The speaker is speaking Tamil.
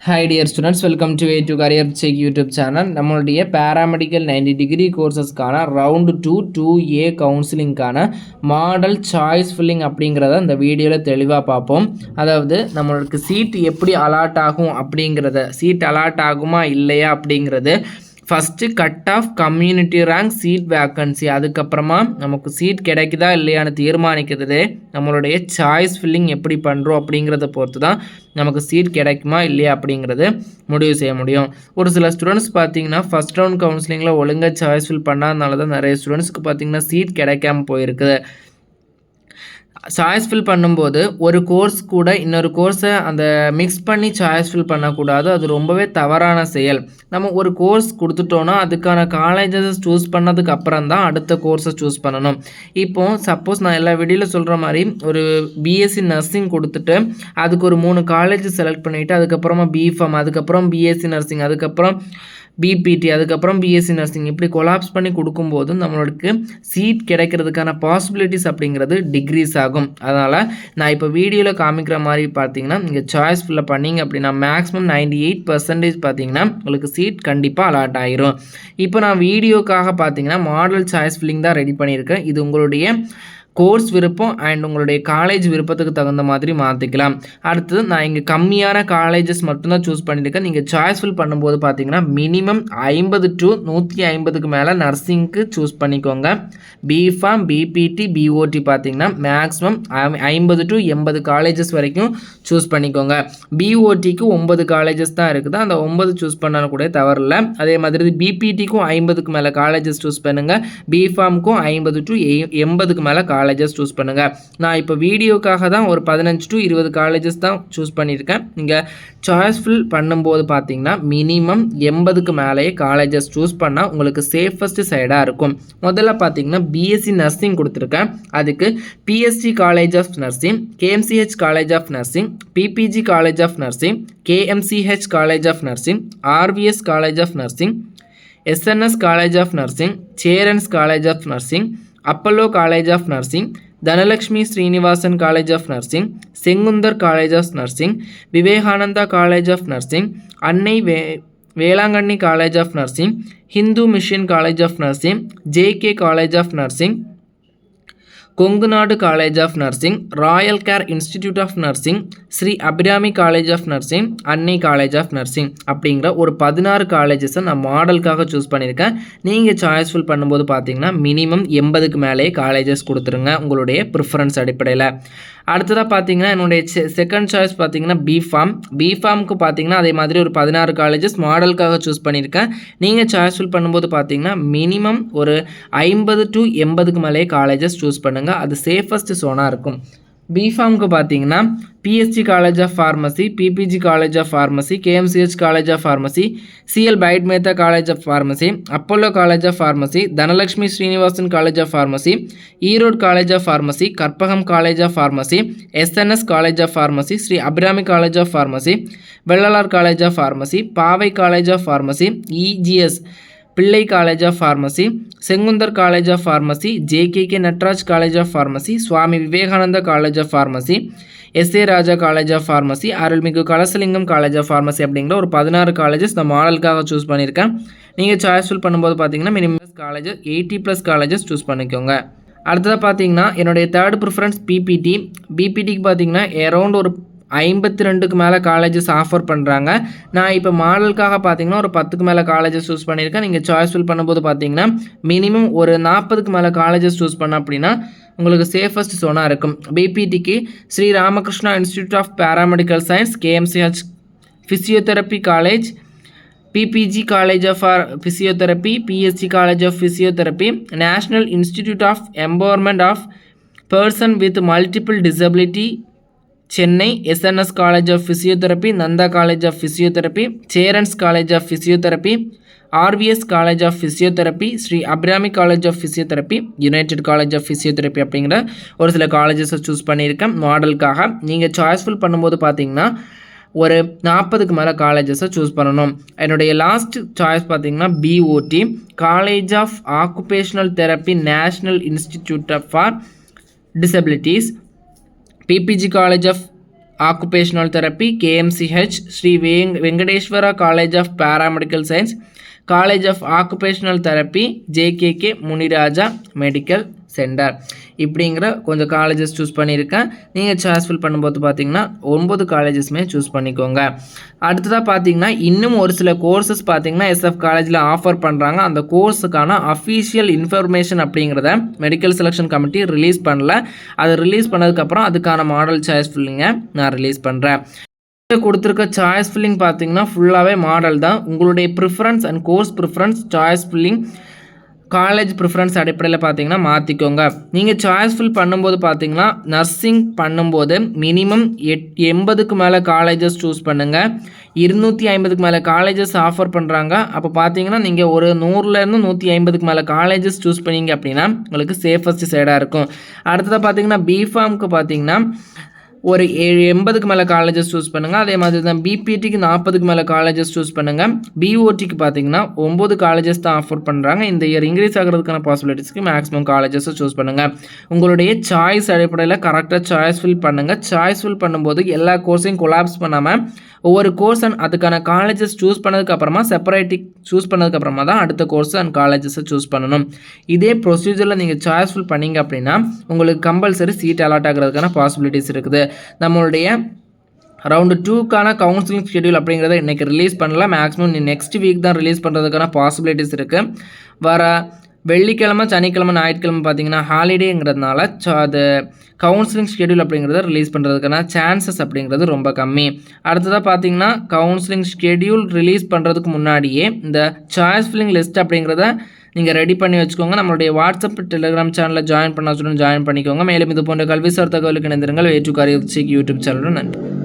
Hi dear students, welcome to A to Career Check YouTube channel. நம்மளுடைய paramedical 90 degree courses-க்கான round 2 2A counseling-க்கான model choice filling அப்படிங்கிறத இந்த வீடியோவில் தெளிவாக பார்ப்போம். அதாவது நம்மளுக்கு சீட் எப்படி அலாட் ஆகும் அப்படிங்கிறத, சீட் அலாட் ஆகுமா இல்லையா அப்படிங்கிறது first cut off community rank seat vacancy, அதுக்கப்புறமா நமக்கு சீட் கிடைக்குதா இல்லையான்னு தீர்மானிக்கிறது நம்மளுடைய சாய்ஸ் ஃபில்லிங் எப்படி பண்ணுறோம் அப்படிங்கிறத பொறுத்து தான் நமக்கு சீட் கிடைக்குமா இல்லையா அப்படிங்கிறது முடிவு செய்ய முடியும். ஒரு சில ஸ்டூடெண்ட்ஸ் பார்த்தீங்கன்னா ஃபஸ்ட் ரவுண்ட் கவுன்சிலிங்கில் ஒழுங்காக சாய்ஸ் ஃபில் பண்ணாதனால தான் நிறைய ஸ்டூடெண்ட்ஸ்க்கு பார்த்தீங்கன்னா சீட் கிடைக்காம போயிருக்குது. சாய்ஸ் ஃபில் பண்ணும்போது ஒரு கோர்ஸ் கூட இன்னொரு கோர்ஸை அந்த மிக்ஸ் பண்ணி சாய்ஸ் ஃபில் பண்ணக்கூடாது. அது ரொம்பவே தவறான செயல். நம்ம ஒரு கோர்ஸ் கொடுத்துட்டோன்னா அதுக்கான காலேஜஸ் சூஸ் பண்ணதுக்கு அப்புறம் தான் அடுத்த கோர்ஸை சூஸ் பண்ணணும். இப்போது சப்போஸ் நான் எல்லா வீடியோவில் சொல்கிற மாதிரி ஒரு பிஎஸ்சி நர்சிங் கொடுத்துட்டு அதுக்கு ஒரு 3 காலேஜ் செலக்ட் பண்ணிவிட்டு அதுக்கப்புறமா பிஃபார்ம், அதுக்கப்புறம் பிஎஸ்சி நர்சிங், அதுக்கப்புறம் பிபிடி, அதுக்கப்புறம் பிஎஸ்சி நர்சிங் இப்படி கொலாப்ஸ் பண்ணி கொடுக்கும்போது நம்மளுக்கு சீட் கிடைக்கிறதுக்கான பாசிபிலிட்டிஸ் அப்படிங்கிறது டிக்ரீஸ் ஆகும். அதனால் நான் இப்போ வீடியோவில் காமிக்கிற மாதிரி பார்த்தீங்கன்னா நீங்கள் சாய்ஸ் ஃபில்அப் பண்ணிங்க அப்படின்னா மேக்ஸிமம் 98% பார்த்தீங்கன்னா உங்களுக்கு சீட் கண்டிப்பாக அலாட் ஆகிரும். இப்போ நான் வீடியோக்காக பார்த்தீங்கன்னா மாடல் சாய்ஸ் ஃபில்லிங் தான் ரெடி பண்ணியிருக்கேன். இது உங்களுடைய கோர்ஸ் விருப்பம் அண்ட் உங்களுடைய காலேஜ் விருப்பத்துக்கு தகுந்த மாதிரி மாற்றிக்கலாம். அடுத்தது நான் இங்கே கம்மியான காலேஜஸ் மட்டும்தான் சூஸ் பண்ணியிருக்கேன். நீங்கள் சாய்ஸ் ஃபில் பண்ணும்போது பார்த்தீங்கன்னா மினிமம் 50 to 150க்கு மேலே நர்சிங்க்கு சூஸ் பண்ணிக்கோங்க. பிஃபார்ம், பிபிடி, பிஓடி பார்த்தீங்கன்னா மேக்ஸிமம் 50 to 80 காலேஜஸ் வரைக்கும் சூஸ் பண்ணிக்கோங்க. பிஓடிக்கு 9 காலேஜஸ் தான் இருக்குது. அந்த 9 சூஸ் பண்ணாலும் கூட தவறில்லை. அதே மாதிரி பிபிடிக்கும் 50க்கு மேலே காலேஜஸ் சூஸ் பண்ணுங்கள். பிஃபார்முக்கும் 50 to 80க்கு மேலே காலேஜஸ் சூஸ் பண்ணுங்கள். நான் இப்போ வீடியோக்காக தான் ஒரு 15 to 20 காலேஜஸ் தான் சூஸ் பண்ணியிருக்கேன். நீங்கள் சாய்ஸ் ஃபில் பண்ணும்போது பார்த்தீங்கன்னா மினிமம் 80க்கு மேலேயே காலேஜஸ் சூஸ் பண்ணால் உங்களுக்கு சேஃபஸ்ட் சைடாக இருக்கும். முதல்ல பார்த்தீங்கன்னா பிஎஸ்சி நர்சிங் கொடுத்துருக்கேன். அதுக்கு BSc college of nursing, KMCH college of nursing, PPG college of nursing, KMCH college of nursing, RVS college of nursing, SNS college of nursing, Cherans college of nursing, Apollo college of nursing, Dhanalakshmi Srinivasan college of nursing, Sengunthar college of nursing, Vivekananda college of nursing, Annai Velankanni college of nursing, Hindu mission college of nursing, JK college of nursing, Kongunadu college of nursing, royal care institute of nursing, Shri Abirami college of nursing, Annai college of nursing அப்படிங்கிற ஒரு 16 காலேஜஸை நான் மாடலுக்காக சூஸ் பண்ணியிருக்கேன். நீங்கள் சாய்ஸ் ஃபில் பண்ணும்போது பார்த்தீங்கன்னா மினிமம் 80க்கு மேலே காலேஜஸ் கொடுத்துருங்க உங்களுடைய ப்ரிஃபரன்ஸ் அடிப்படையில். அடுத்ததாக பார்த்தீங்கன்னா என்னுடைய செகண்ட் சாய்ஸ் பார்த்தீங்கன்னா பிஃபார்முக்கு பார்த்தீங்கன்னா அதே மாதிரி ஒரு 16 காலேஜஸ் மாடலுக்காக சூஸ் பண்ணியிருக்கேன். நீங்கள் சாய்ஸ் ஃபில் பண்ணும்போது பார்த்தீங்கன்னா மினிமம் ஒரு 50 to 80க்கு மேலே காலேஜஸ் சூஸ் பண்ணுங்கள். அது சேஃபஸ்ட் சோனாக இருக்கும். பிஃபார்முக்கு பார்த்தீங்கன்னா PSC college of pharmacy, PPG college of pharmacy, KMCH college of pharmacy, CL Baid Metha college of pharmacy, Apollo college of pharmacy, Dhanalakshmi Srinivasan college of pharmacy, Erode college of pharmacy, Karpagam college of pharmacy, SNS college of pharmacy, Shri Abirami college of pharmacy, Vellalar college of pharmacy, Pavai college of pharmacy, EGS Pillai college of pharmacy, Sengunthar college of pharmacy, JKK Nataraj college of pharmacy, Swami Vivekananda college of pharmacy, SA Raja college of pharmacy, Arulmigu Kalasalingam college of pharmacy அப்படிங்கிற ஒரு 16 காலேஜஸ் நான் மாடலுக்காக சூஸ் பண்ணியிருக்கேன். நீங்கள் சாய்ஸ் ஃபில் பண்ணும்போது பார்த்தீங்கன்னா மினிமம் காலேஜஸ் 80+ காலேஜஸ் சூஸ் பண்ணிக்கோங்க. அடுத்ததாக பார்த்தீங்கன்னா என்னுடைய தேர்ட் ப்ரிஃபரன்ஸ் பிபிடிக்கு பார்த்தீங்கன்னா அரௌண்ட் ஒரு 52க்கு மேலே காலேஜஸ் ஆஃபர் பண்ணுறாங்க. நான் இப்போ மாடலுக்காக பார்த்தீங்கன்னா ஒரு 10க்கு மேலே காலேஜஸ் சூஸ் பண்ணியிருக்கேன். நீங்கள் சாய்ஸ் ஃபில் பண்ணும்போது பார்த்தீங்கன்னா மினிமம் ஒரு 40க்கு மேலே காலேஜஸ் சூஸ் பண்ண அப்படின்னா உங்களுக்கு சேஃபஸ்ட் சோனாக இருக்கும். பிபிடிக்கு Shri Ramakrishna institute of paramedical science, KMCH physiotherapy college, PPG college of physiotherapy, BSc college of physiotherapy, national institute of empowerment of person with multiple disability Chennai, SNS college of physiotherapy, Nandha college of physiotherapy, Cherans college of physiotherapy, RVS college of physiotherapy, Shri Abirami college of physiotherapy, united college of physiotherapy அப்படிங்கிற ஒரு சில காலேஜஸை சூஸ் பண்ணியிருக்கேன் மாடலுக்காக. நீங்கள் சாய்ஸ் ஃபில் பண்ணும்போது பார்த்தீங்கன்னா ஒரு 40க்கு மேலே காலேஜஸை சூஸ் பண்ணணும். என்னுடைய லாஸ்ட் சாய்ஸ் பார்த்தீங்கன்னா POT college of occupational therapy, national institute for disabilities, PPG college of occupational therapy, KMCH, Shri Venkateswara college of paramedical science, college of occupational therapy, JKK Muniraja medical centre இப்படிங்கிற கொஞ்சம் காலேஜஸ் சூஸ் பண்ணியிருக்கேன். நீங்கள் சாய்ஸ் ஃபில் பண்ணும்போது பார்த்தீங்கன்னா 9 காலேஜஸ்மே சூஸ் பண்ணிக்கோங்க. அடுத்ததாக பார்த்தீங்கன்னா இன்னும் ஒரு சில கோர்சஸ் பார்த்தீங்கன்னா SF காலேஜில் ஆஃபர் பண்ணுறாங்க. அந்த கோர்ஸுக்கான அஃபீஷியல் இன்ஃபர்மேஷன் அப்படிங்கிறத மெடிக்கல் செலெக்ஷன் கமிட்டி ரிலீஸ் பண்ணல. அதை ரிலீஸ் பண்ணதுக்கப்புறம் அதுக்கான மாடல் சாய்ஸ் ஃபில்லிங்கை நான் ரிலீஸ் பண்ணுறேன். கொடுத்துருக்க சாய்ஸ் ஃபில்லிங் பார்த்தீங்கன்னா ஃபுல்லாகவே மாடல் தான். உங்களுடைய preference and course preference choice filling college preference அடிப்படையில் பார்த்தீங்கன்னா மாற்றிக்கோங்க. நீங்கள் சாய்ஸ் ஃபில் பண்ணும்போது பார்த்தீங்கன்னா நர்சிங் பண்ணும்போது மினிமம் 80க்கு மேலே காலேஜஸ் சூஸ் பண்ணுங்கள். 250க்கு மேலே காலேஜஸ் ஆஃபர் பண்ணுறாங்க. அப்போ பார்த்தீங்கன்னா நீங்கள் ஒரு 100லேருந்து 150க்கு மேலே காலேஜஸ் சூஸ் பண்ணிங்க அப்படின்னா உங்களுக்கு சேஃபஸ்ட் சைடாக இருக்கும். அடுத்ததாக பார்த்தீங்கன்னா பிஃபார்முக்கு பார்த்தீங்கன்னா ஒரு 80க்கு மேலே காலேஜஸ் சூஸ் பண்ணுங்கள். அதே மாதிரி தான் பிபிடிக்கு 40க்கு மேலே காலேஜஸ் சூஸ் பண்ணுங்கள். பிஓடிக்கு பார்த்தீங்கன்னா 9 காலேஜஸ் தான் ஆஃபர் பண்ணுறாங்க. இந்த இயர் இன்க்ரீஸ் ஆகிறதுக்கான பாசிபிலிட்டிஸ்க்கு மேக்ஸிமம் காலேஜஸை சூஸ் பண்ணுங்கள். உங்களுடைய சாய்ஸ் அடிப்படையில் கரெக்டாக சாய்ஸ் ஃபில் பண்ணுங்கள். சாய்ஸ் ஃபில் பண்ணும்போது எல்லா கோர்ஸையும் கொலாப்ஸ் பண்ணாமல் ஒவ்வொரு கோர்ஸ் அண்ட் அதுக்கான காலேஜஸ் சூஸ் பண்ணதுக்கப்புறமா செப்பரேட்டிக் சூஸ் பண்ணதுக்கப்புறமா தான் அடுத்த கோர்ஸ் அண்ட் காலேஜஸை சூஸ் பண்ணணும். இதே ப்ரொசீஜரில் நீங்கள் சாய்ஸ் ஃபில் பண்ணிங்க அப்படின்னா உங்களுக்கு கம்பல்சரி சீட் அலாட் ஆகிறதுக்கான பாசிபிலிட்டிஸ் இருக்குது. நம்மளுடைய ரவுண்டு 2க்கான கவுன்சிலிங் ஷெட்யூல் அப்படிங்கிறத இன்றைக்கி ரிலீஸ் பண்ணல. மேக்ஸிமம் நெக்ஸ்ட் வீக் தான் ரிலீஸ் பண்ணுறதுக்கான பாசிபிலிட்டிஸ் இருக்குது. வர வெள்ளிக்கிழமை, சனிக்கிழமை, ஞாயிற்றுக்கிழமை பார்த்தீங்கன்னா ஹாலிடேங்கிறதுனால அது கவுன்சிலிங் ஷெட்யூல் அப்படிங்கிறத ரிலீஸ் பண்ணுறதுக்கான சான்சஸ் அப்படிங்கிறது ரொம்ப கம்மி. அடுத்ததாக பார்த்தீங்கன்னா கவுன்சிலிங் ஷெட்யூல் ரிலீஸ் பண்ணுறதுக்கு முன்னாடியே இந்த சாய்ஸ் ஃபில்லிங் லிஸ்ட் அப்படிங்கிறத நீங்கள் ரெடி பண்ணி வச்சுக்கோங்க. நம்மளுடைய வாட்ஸ்அப், டெலிகிராம் சேனலில் ஜாயின் பண்ண சொல்லுங்கள், ஜாயின் பண்ணிக்கோங்க. மேலும் இது போன்ற கல்வி சார் தகவலுக்கு இணைந்திருங்கள். A2 Career Check யூடியூப் சேனலும். நன்றி.